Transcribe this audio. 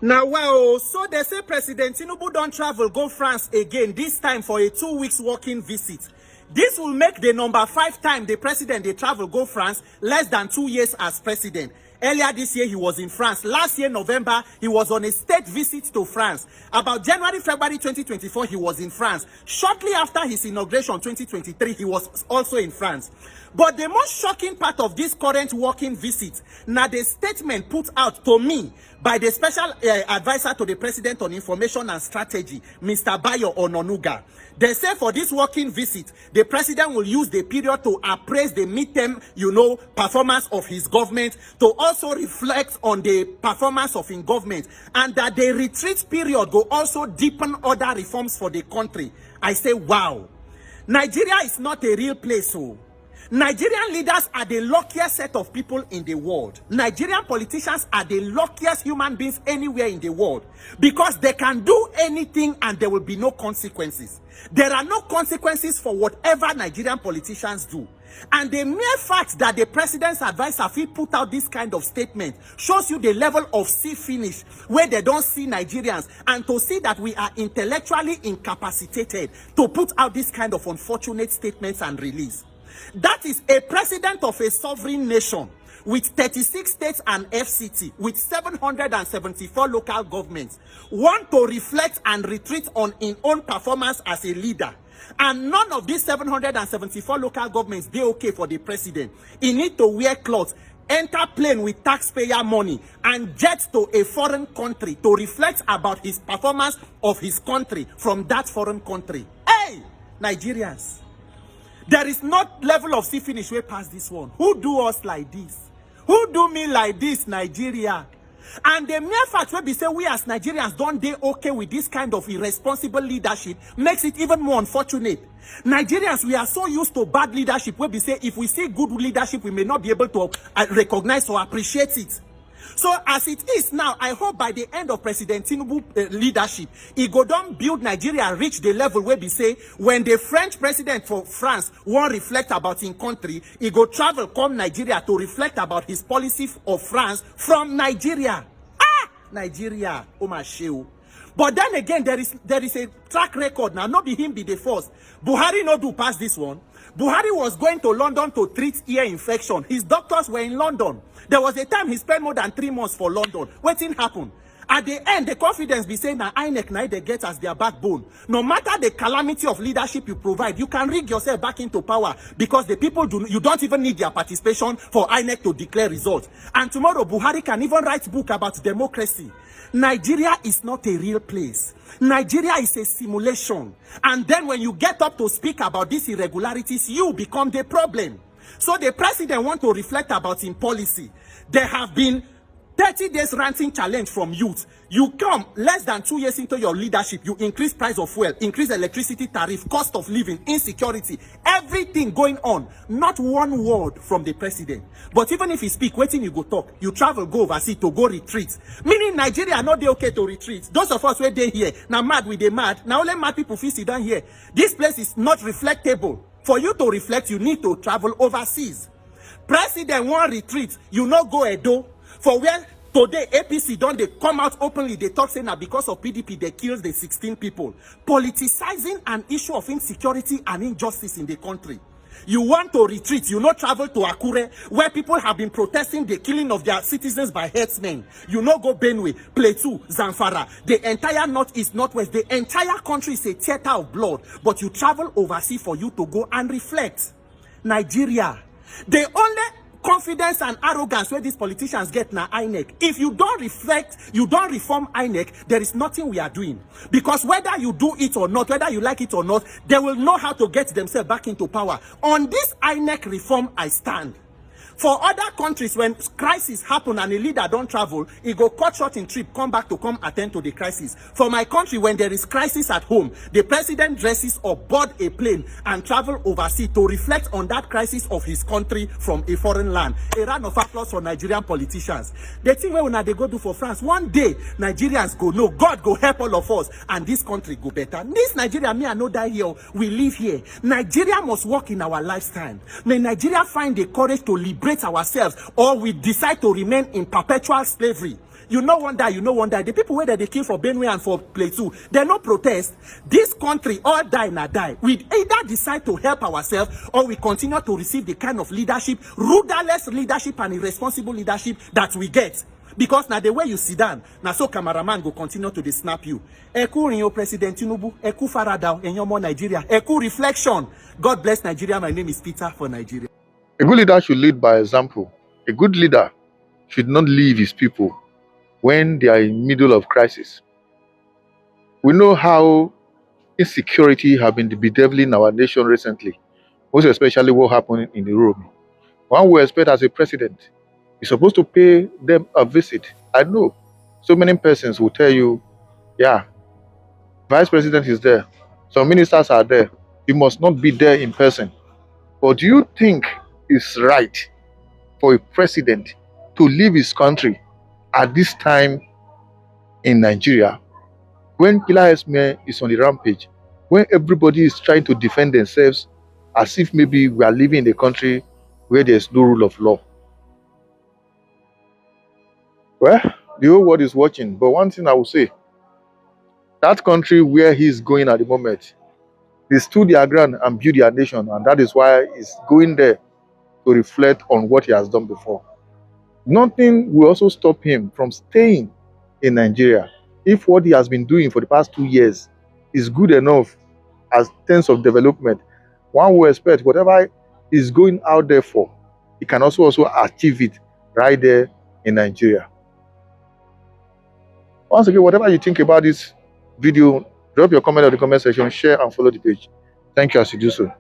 Now, wow, so they say President Tinubu don't travel, go France again, this time for a 2 weeks working visit. This will make the number 5 time the president they travel go France less than 2 years as president. Earlier this year, he was in France. Last year, November, he was on a state visit to France. About January, February 2024, he was in France. Shortly after his inauguration, 2023, he was also in France. But the most shocking part of this current working visit, now the statement put out to me by the special advisor to the president on information and strategy, Mr. Bayo Ononuga. They say for this working visit, the president will use the period to appraise the midterm, performance of his government, to also reflect on the performance of his government, and that the retreat period will also deepen other reforms for the country. I say, wow, Nigeria is not a real place, so. Nigerian leaders are the luckiest set of people in the world. Nigerian politicians are the luckiest human beings anywhere in the world, because they can do anything and there will be no consequences. There are no consequences for whatever Nigerian politicians do. And the mere fact that the president's advisor put out this kind of statement shows you the level of see finish where they don't see Nigerians, and to see that we are intellectually incapacitated to put out this kind of unfortunate statements and release. That is a president of a sovereign nation with 36 states and FCT, with 774 local governments, want to reflect and retreat on his own performance as a leader. And none of these 774 local governments, they okay for the president. He need to wear clothes, enter plane with taxpayer money, and jet to a foreign country to reflect about his performance of his country from that foreign country. Hey, Nigerians. There is not level of see finish way past this one. Who do us like this? Who do me like this, Nigeria? And the mere fact where we say we as Nigerians don't they okay with this kind of irresponsible leadership makes it even more unfortunate. Nigerians, we are so used to bad leadership where we say if we see good leadership, we may not be able to recognize or appreciate it. So as it is now, I hope by the end of President Tinubu leadership, he go down build Nigeria reach the level where we say when the French president for France won't reflect about in country, he go travel come Nigeria to reflect about his policy of France from Nigeria. Nigeria, oh my shoe. But then again, there is a track record now. Not be him be the first. Buhari no do pass this one. Buhari was going to London to treat ear infection. His doctors were in London. There was a time he spent more than 3 months for London. What thing happened? At the end, the confidence be saying that INEC now they get as their backbone. No matter the calamity of leadership you provide, you can rig yourself back into power, because the people you don't even need their participation for INEC to declare results. And tomorrow, Buhari can even write book about democracy. Nigeria is not a real place. Nigeria is a simulation. And then when you get up to speak about these irregularities, you become the problem. So the president wants to reflect about his policy. There have been 30 days ranting challenge from youth. You come less than 2 years into your leadership, you increase price of fuel, increase electricity tariff, cost of living, insecurity, everything going on. Not one word from the president. But even if he speak, waiting you go talk, you travel, go overseas to go retreat. Meaning Nigeria not they okay to retreat. Those of us where they here, now mad with the mad, now only mad people feel sit down here. This place is not reflectable. For you to reflect, you need to travel overseas. President want retreat, you not go Edo. For where today APC don't they come out openly, they talk saying that because of PDP they killed the 16 people. Politicizing an issue of insecurity and injustice in the country. You want to retreat, you not travel to Akure, where people have been protesting the killing of their citizens by herdsmen. You not go Benue, Plateau, Zamfara, the entire northeast, northwest, the entire country is a theater of blood. But you travel overseas for you to go and reflect. Nigeria, the only confidence and arrogance where these politicians get now INEC. If you don't reflect, you don't reform INEC, there is nothing we are doing. Because whether you do it or not, whether you like it or not, they will know how to get themselves back into power. On this INEC reform, I stand. For other countries, when crisis happen and a leader don't travel, he go cut short in trip, come back to come attend to the crisis. For my country, when there is crisis at home, the president dresses or board a plane and travel overseas to reflect on that crisis of his country from a foreign land. A round of applause for Nigerian politicians. The thing where they go do for France, one day Nigerians go, no, God go help all of us and this country go better. This Nigeria, me I know that here, we live here. Nigeria must work in our lifetime. May Nigeria find the courage to liberate ourselves, or we decide to remain in perpetual slavery. You no wan die, you no wan die. The people where they kill for Benue and for Plateau, they no protest. This country all die na die. We either decide to help ourselves or we continue to receive the kind of leadership, rudderless leadership and irresponsible leadership that we get. Because now the way you sit down, now so cameraman go continue to snap you. Eku rinyo President Tinubu, eku farada enyomo Nigeria, eku reflection. God bless Nigeria. My name is Peter for Nigeria. A good leader should lead by example. A good leader should not leave his people when they are in middle of crisis. We know how insecurity have been bedeviling our nation recently, most especially what happened in Europe. One would expect as a president, you're supposed to pay them a visit. I know so many persons will tell you, yeah, vice president is there, some ministers are there, you must not be there in person. But do you think it's right for a president to leave his country at this time in Nigeria when Killer Esme is on the rampage, when everybody is trying to defend themselves as if maybe we are living in a country where there's no rule of law? Well, the whole world is watching, but one thing I will say, that country where he's going at the moment, they stood their ground and built their nation, and that is why he's going there to reflect on what he has done before. Nothing will also stop him from staying in Nigeria if what he has been doing for the past 2 years is good enough as terms of development. One will expect whatever he's going out there for, he can also achieve it right there in Nigeria. Once again, whatever you think about this video, drop your comment in the comment section, share and follow the page. Thank you as you do so.